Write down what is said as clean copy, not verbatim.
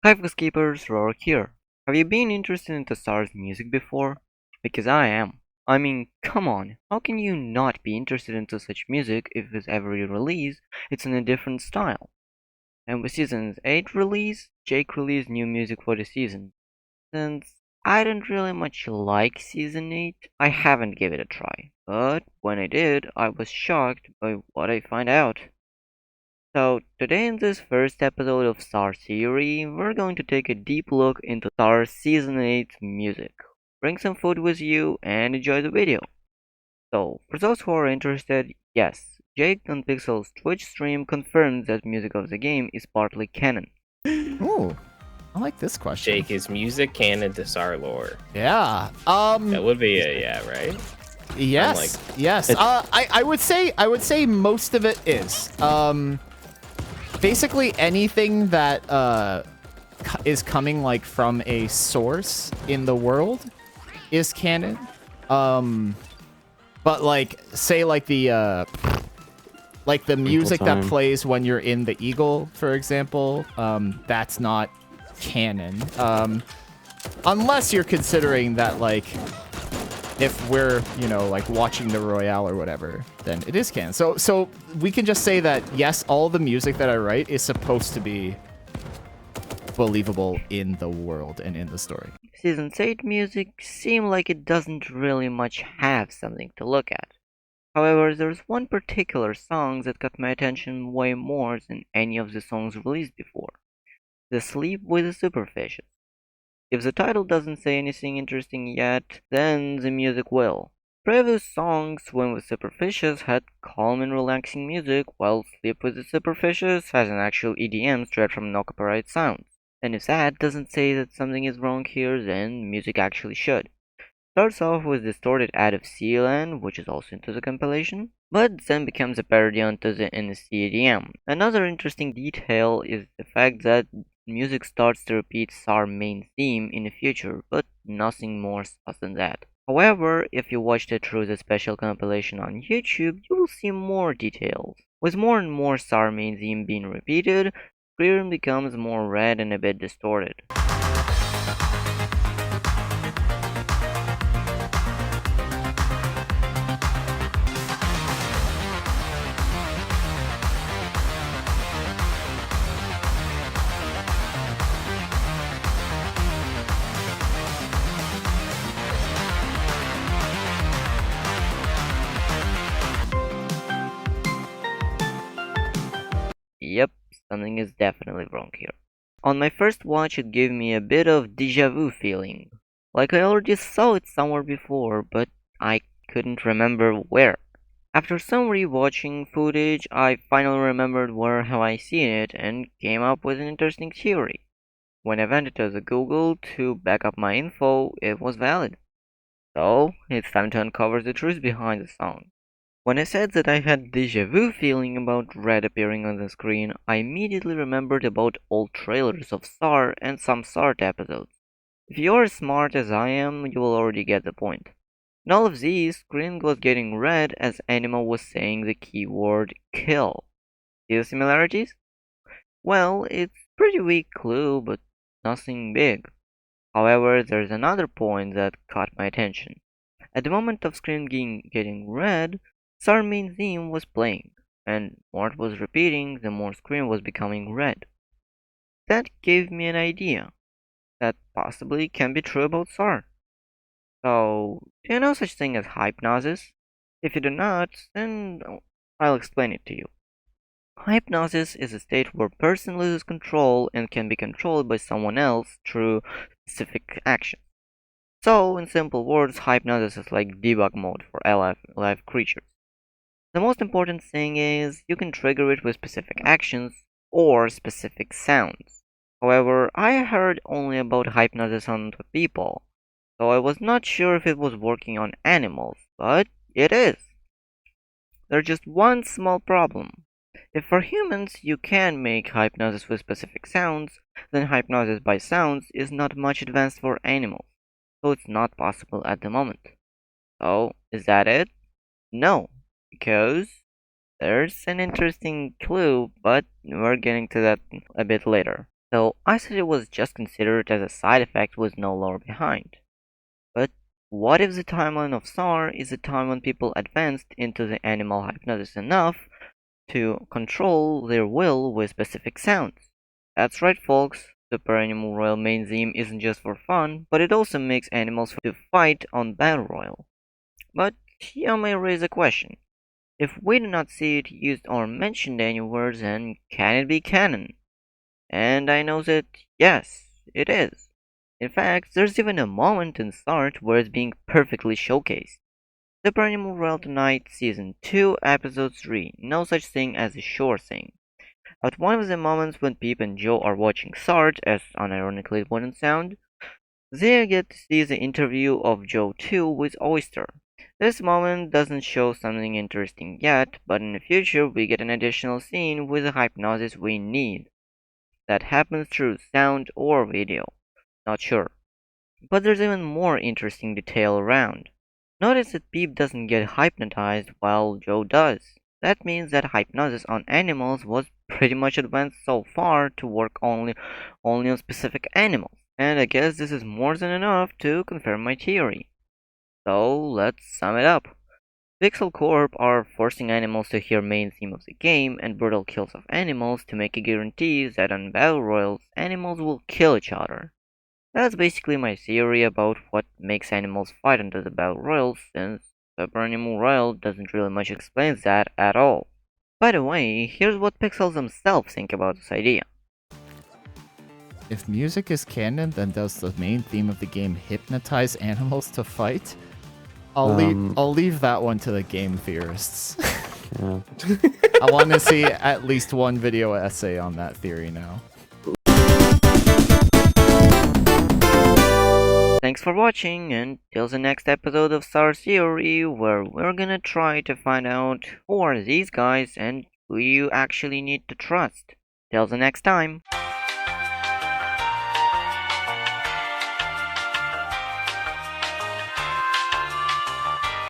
Hypnotised Roar here. Have you been interested in the SAR's music before? Because I am. I mean, come on, how can you not be interested into such music if with every release it's in a different style? And with Season's 8 release, Jake released new music for the season. Since I didn't really much like Season 8, I haven't given it a try. But when I did, I was shocked by what I found out. So, today in this first episode of SAR Theory, we're going to take a deep look into SAR Season 8 music. Bring some food with you and enjoy the video. So, for those who are interested, yes, Jake on Pixel's Twitch stream confirms that music of the game is partly canon. Ooh, I like this question. Jake, is music canon to SAR Lore? Yeah. That would be a yeah, right? Yes. Yes. I would say most of it is. Basically anything that is coming like from a source in the world is canon. But like say like the music that plays when you're in the Eagle, for example, that's not canon. Unless you're considering that like if we're, you know, like watching the Royale or whatever, then it is canon. So we can just say that, yes, all the music that I write is supposed to be believable in the world and in the story. Season 8 music seems like it doesn't really much have something to look at. However, there's one particular song that got my attention way more than any of the songs released before. The Sleep with the Superfishes. If the title doesn't say anything interesting yet, then the music will. Previous songs, when with Superfishes, had calm and relaxing music, while Sleep with the Superfishes has an actual EDM straight from no copyright sounds. And if that doesn't say that something is wrong here, then music actually should. Starts off with distorted ad of Sealand, which is also into the compilation, but then becomes a parody onto the NSC EDM. Another interesting detail is the fact that music starts to repeat SAR main theme in the future, but nothing more sus than that. However, if you watched it through the special compilation on YouTube, you will see more details. With more and more SAR main theme being repeated, screen becomes more red and a bit distorted. Yep, something is definitely wrong here. On my first watch it gave me a bit of deja vu feeling. Like I already saw it somewhere before, but I couldn't remember where. After some rewatching footage, I finally remembered where have I seen it and came up with an interesting theory. When I went to the Google to back up my info, it was valid. So, it's time to uncover the truth behind the song. When I said that I had deja vu feeling about Red appearing on the screen, I immediately remembered about old trailers of SAR and some SAR episodes. If you're as smart as I am, you will already get the point. In all of these, screen was getting red as Animal was saying the keyword kill. See the similarities? Well, it's pretty weak clue, but nothing big. However, there's another point that caught my attention. At the moment of screen getting red, SAR main theme was playing, and more it was repeating, the more screen was becoming red. That gave me an idea that possibly can be true about SAR. So, do you know such thing as hypnosis? If you do not, then I'll explain it to you. Hypnosis is a state where a person loses control and can be controlled by someone else through specific actions. So, in simple words, hypnosis is like debug mode for alive creatures. The most important thing is you can trigger it with specific actions or specific sounds. However, I heard only about hypnosis on people, so I was not sure if it was working on animals, but it is. There's just one small problem. If for humans you can make hypnosis with specific sounds, then hypnosis by sounds is not much advanced for animals, so it's not possible at the moment. So, is that it? No, because there's an interesting clue, but we're getting to that a bit later. So I said it was just considered as a side effect with no lore behind. But what if the timeline of SAR is the time when people advanced into the animal hypnosis enough to control their will with specific sounds? That's right, folks. Super Animal Royale main theme isn't just for fun, but it also makes animals to fight on Battle Royale. But you may raise a question. If we do not see it used or mentioned anywhere, then can it be canon? And I know that yes, it is. In fact, there's even a moment in SART where it's being perfectly showcased. Super Animal Royale Tonight Season 2 Episode 3, No Such Thing as a Sure Thing. At one of the moments when Peep and Joe are watching SART, as unironically it wouldn't sound, they get to see the interview of Joe 2 with Oyster. This moment doesn't show something interesting yet, but in the future we get an additional scene with the hypnosis we need. That happens through sound or video. Not sure. But there's even more interesting detail around. Notice that Peep doesn't get hypnotized while Joe does. That means that hypnosis on animals was pretty much advanced so far to work only on specific animals. And I guess this is more than enough to confirm my theory. So let's sum it up. Pixel Corp are forcing animals to hear main theme of the game and brutal kills of animals to make a guarantee that on battle royals animals will kill each other. That's basically my theory about what makes animals fight into the battle royals, since Super Animal Royale doesn't really much explain that at all. By the way, here's what Pixels themselves think about this idea. If music is canon, then does the main theme of the game hypnotize animals to fight? I'll leave that one to the game theorists. Yeah. I want to see at least one video essay on that theory now. Thanks for watching, and till the next episode of SAR Theory, where we're gonna try to find out who are these guys and who you actually need to trust. Till the next time.